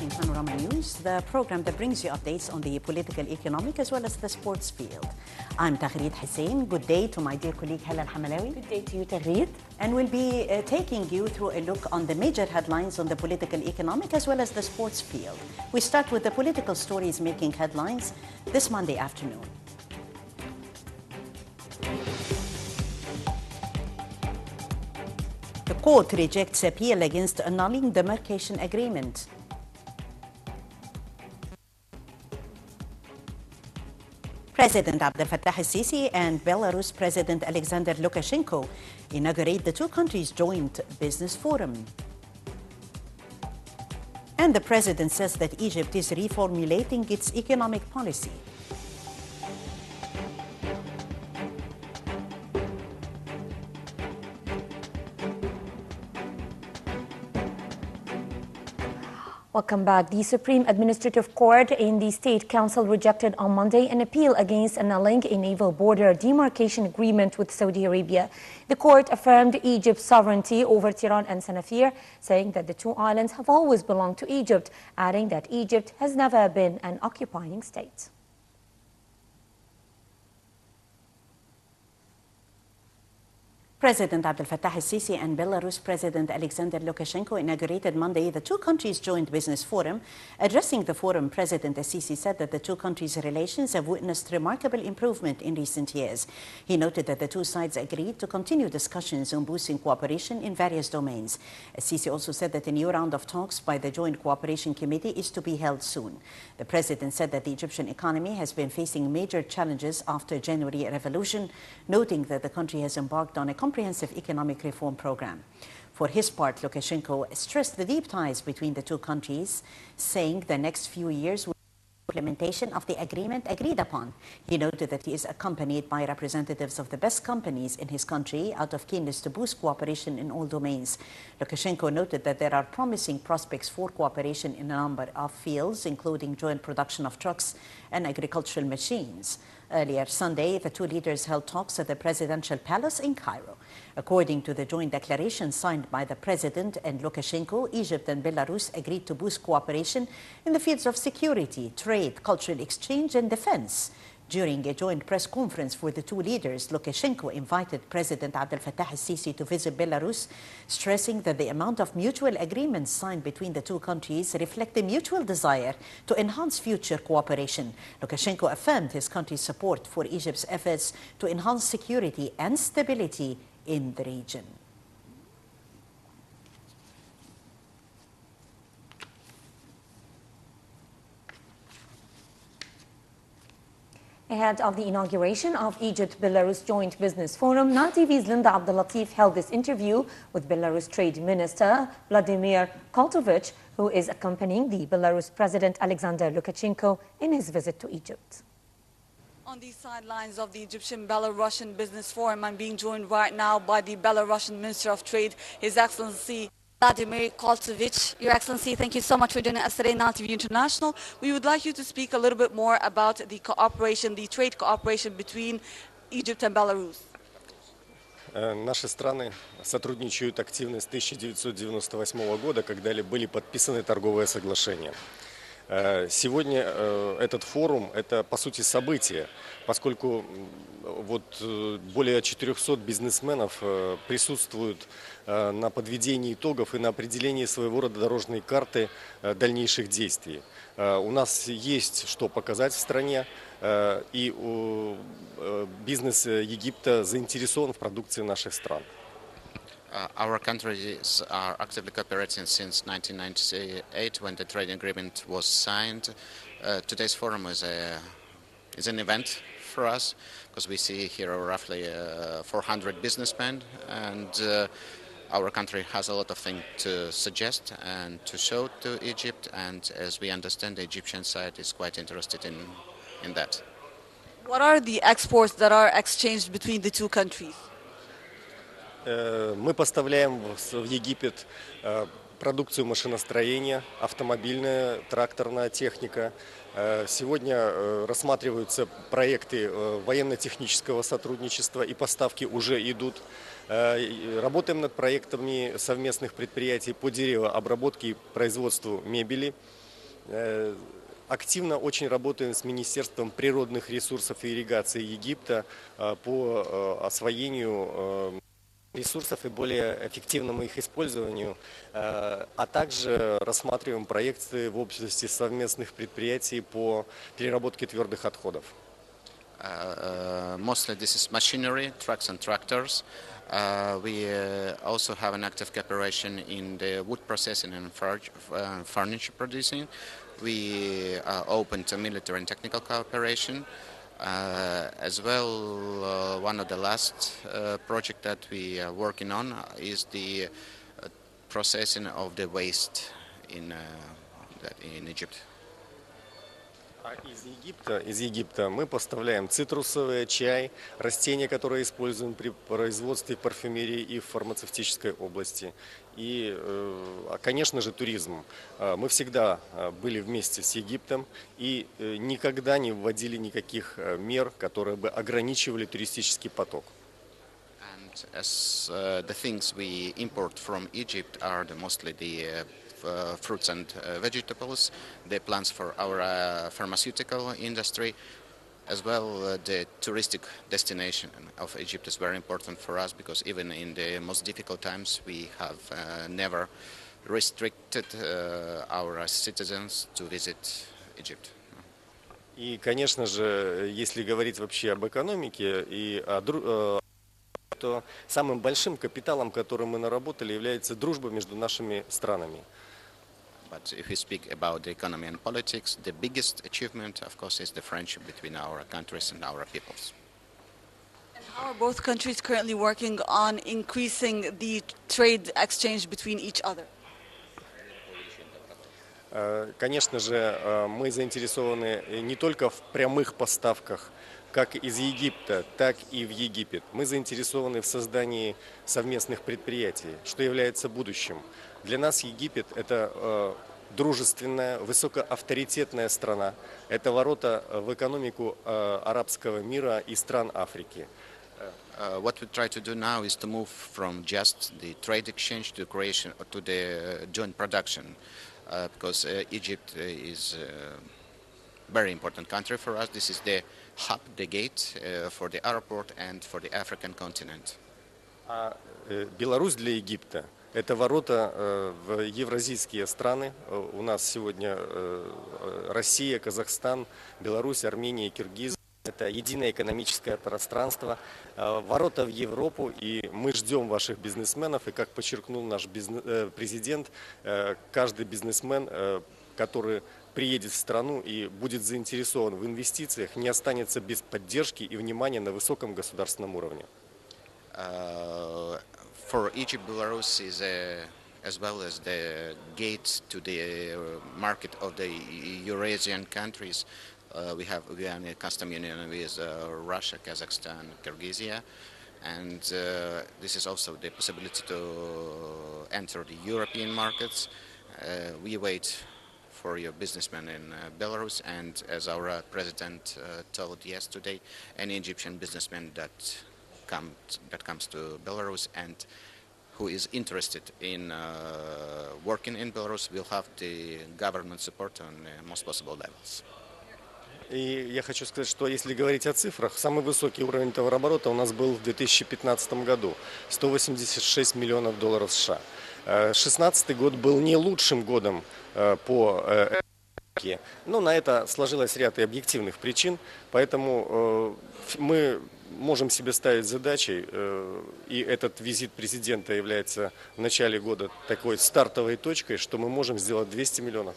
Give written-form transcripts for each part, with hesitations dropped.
watching Panorama News, the program that brings you updates on the political, economic, as well as the sports field. I'm Taghreed Hussein. Good day to my dear colleague Hala Al-Hamalawi. Good day to you, Taghreed. And we'll be taking you through a look on the major headlines on the political, economic, as well as the sports field. We start with the political stories making headlines this Monday afternoon. The court rejects appeal against annulling the demarcation agreement. President Abdel Fattah al-Sisi and Belarus President Alexander Lukashenko inaugurate the two countries' joint business forum. And the president says that Egypt is reformulating its economic policy. Welcome back. The Supreme Administrative Court in the State Council rejected on Monday an appeal against annulling a naval border demarcation agreement with Saudi Arabia. The court affirmed Egypt's sovereignty over Tiran and Sanafir, saying that the two islands have always belonged to Egypt, adding that Egypt has never been an occupying state. President Abdel Fattah al-Sisi and Belarus President Alexander Lukashenko inaugurated Monday the two countries' joint business forum. Addressing the forum, President al-Sisi said that the two countries' relations have witnessed remarkable improvement in recent years. He noted that the two sides agreed to continue discussions on boosting cooperation in various domains. Al-Sisi also said that a new round of talks by the Joint Cooperation Committee is to be held soon. The president said that the Egyptian economy has been facing major challenges after January revolution, noting that the country has embarked on a comprehensive economic reform program. For his part, Lukashenko stressed the deep ties between the two countries, saying the next few years will be implementation of the agreement agreed upon. He noted that he is accompanied by representatives of the best companies in his country out of keenness to boost cooperation in all domains. Lukashenko noted that there are promising prospects for cooperation in a number of fields, including joint production of trucks and agricultural machines. Earlier Sunday, the two leaders held talks at the presidential palace in Cairo. According to the joint declaration signed by the president and Lukashenko, Egypt and Belarus agreed to boost cooperation in the fields of security, trade, cultural exchange, and defense. During a joint press conference for the two leaders, Lukashenko invited President Abdel Fattah al-Sisi to visit Belarus, stressing that the amount of mutual agreements signed between the two countries reflect a mutual desire to enhance future cooperation. Lukashenko affirmed his country's support for Egypt's efforts to enhance security and stability in the region. Ahead of the inauguration of Egypt-Belarus Joint Business Forum, Nile TV's Linda Abdulatif held this interview with Belarus Trade Minister Vladimir Koltovich, who is accompanying the Belarus President Alexander Lukashenko in his visit to Egypt. On the sidelines of the Egyptian-Belarusian Business Forum, I'm being joined right now by the Belarusian Minister of Trade, His Excellency Vladimir Koltovich. Your Excellency, thank you so much for joining us today, Nile TV International. We would like you to speak a little bit more about the cooperation, the trade cooperation between Egypt and Belarus. Наши страны сотрудничают активно с 1998 года, когда были подписаны торговые соглашения. Сегодня этот форум – это, по сути, событие, поскольку более 400 бизнесменов присутствуют на подведении итогов и на определении своего рода дорожной карты дальнейших действий. У нас есть что показать в стране, и бизнес Египта заинтересован в продукции наших стран. Our countries are actively cooperating since 1998 when the trade agreement was signed. Today's forum is an event for us because we see here roughly 400 businessmen, and our country has a lot of things to suggest and to show to Egypt, and as we understand, the Egyptian side is quite interested in that. What are the exports that are exchanged between the two countries? Мы поставляем в Египет продукцию машиностроения, автомобильная, тракторная техника. Сегодня рассматриваются проекты военно-технического сотрудничества, и поставки уже идут. Работаем над проектами совместных предприятий по деревообработке и производству мебели. Активно очень работаем с Министерством природных ресурсов и ирригации Египта по освоению ресурсов и более эффективному их использованию, а также рассматриваем проекты в области совместных предприятий по переработке твердых отходов. Mostly this is machinery, trucks and tractors. We also have an active cooperation in the wood processing and furniture producing. We are open to military and technical cooperation. As well, one of the last project that we are working on is the processing of the waste in Egypt. Из Египта мы поставляем цитрусовые, чай, растения, которые используем при производстве парфюмерии и в фармацевтической области. И, конечно же, туризм. Мы всегда были вместе с Египтом и никогда не вводили никаких мер, которые бы ограничивали туристический поток. And as the things we import from Egypt are mostly the fruits and vegetables, the plants for our pharmaceutical industry, as well the touristic destination of Egypt is very important for us because even in the most difficult times we have never restricted our citizens to visit Egypt. И, конечно же, если говорить вообще об экономике и то самым большим капиталом, который мы наработали, является дружба между нашими странами. But if we speak about the economy and politics, the biggest achievement, of course, is the friendship between our countries and our peoples. And how are both countries currently working on increasing the trade exchange between each other? Конечно же, мы заинтересованы не только в прямых поставках, как из Египта, так и в Египет. Мы заинтересованы в создании совместных предприятий, что является будущим. Для нас Египет – это дружественная, высокоавторитетная страна. Это ворота в экономику арабского мира и стран Африки. What we try to do now is to move from just the trade exchange to creation to the joint production, because Egypt is a very important country for us. This is the hub, the gate for the Arab world and for the African continent. Беларусь для Египта – это ворота в евразийские страны. У нас сегодня Россия, Казахстан, Беларусь, Армения и Киргизия. Это единое экономическое пространство, ворота в Европу, и мы ждем ваших бизнесменов. И как подчеркнул наш президент, каждый бизнесмен, который приедет в страну и будет заинтересован в инвестициях, не останется без поддержки и внимания на высоком государственном уровне. For Egypt, Belarus is as well as the gate to the market of the Eurasian countries. We are in a custom union with Russia, Kazakhstan, Kyrgyzia, and this is also the possibility to enter the European markets. We wait for your businessmen in Belarus, and as our president told yesterday, any Egyptian businessman that comes to Belarus and who is interested in working in Belarus will have the government support on most possible levels. И я хочу сказать, что если говорить о цифрах, самый высокий уровень товарооборота у нас был в 2015 году – 186 миллионов долларов США. 2016 год был не лучшим годом по экономике, но на это сложилось ряд и объективных причин, поэтому мы можем себе ставить задачей, и этот визит президента является в начале года такой стартовой точкой, что мы можем сделать 200 миллионов.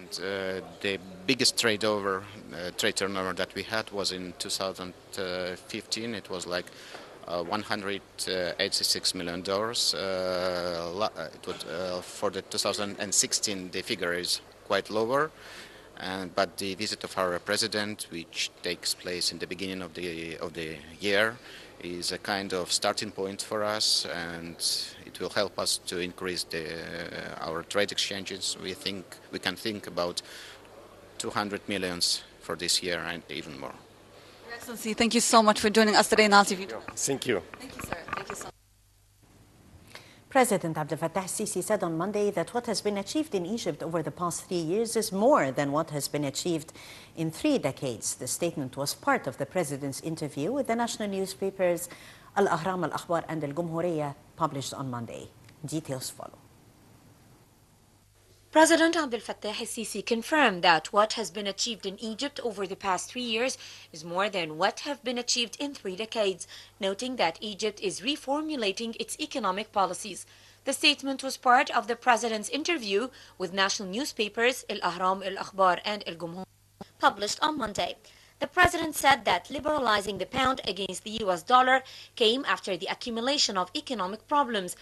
The biggest trade turnover that we had was in 2015. It was like $186 million. For the 2016, the figure is quite lower. But the visit of our president, which takes place in the beginning of the year, is a kind of starting point for us, and it will help us to increase our trade exchanges. We can think about 200 millions for this year and even more. Your Excellency, thank you so much for joining us today on Nile TV. Thank you. Thank you, sir. Thank you so much. President Abdel Fattah al-Sisi said on Monday that what has been achieved in Egypt over the past 3 years is more than what has been achieved in 3 decades. The statement was part of the president's interview with the national newspapers Al-Ahram, Al-Akhbar and Al-Jumhuriyah published on Monday. Details follow. President Abdel Fattah al-Sisi confirmed that what has been achieved in Egypt over the past 3 years is more than what have been achieved in 3 decades, noting that Egypt is reformulating its economic policies. The statement was part of the president's interview with national newspapers Al-Ahram, Al-Akhbar and Al-Jumhuriyah published on Monday. The president said that liberalizing the pound against the US dollar came after the accumulation of economic problems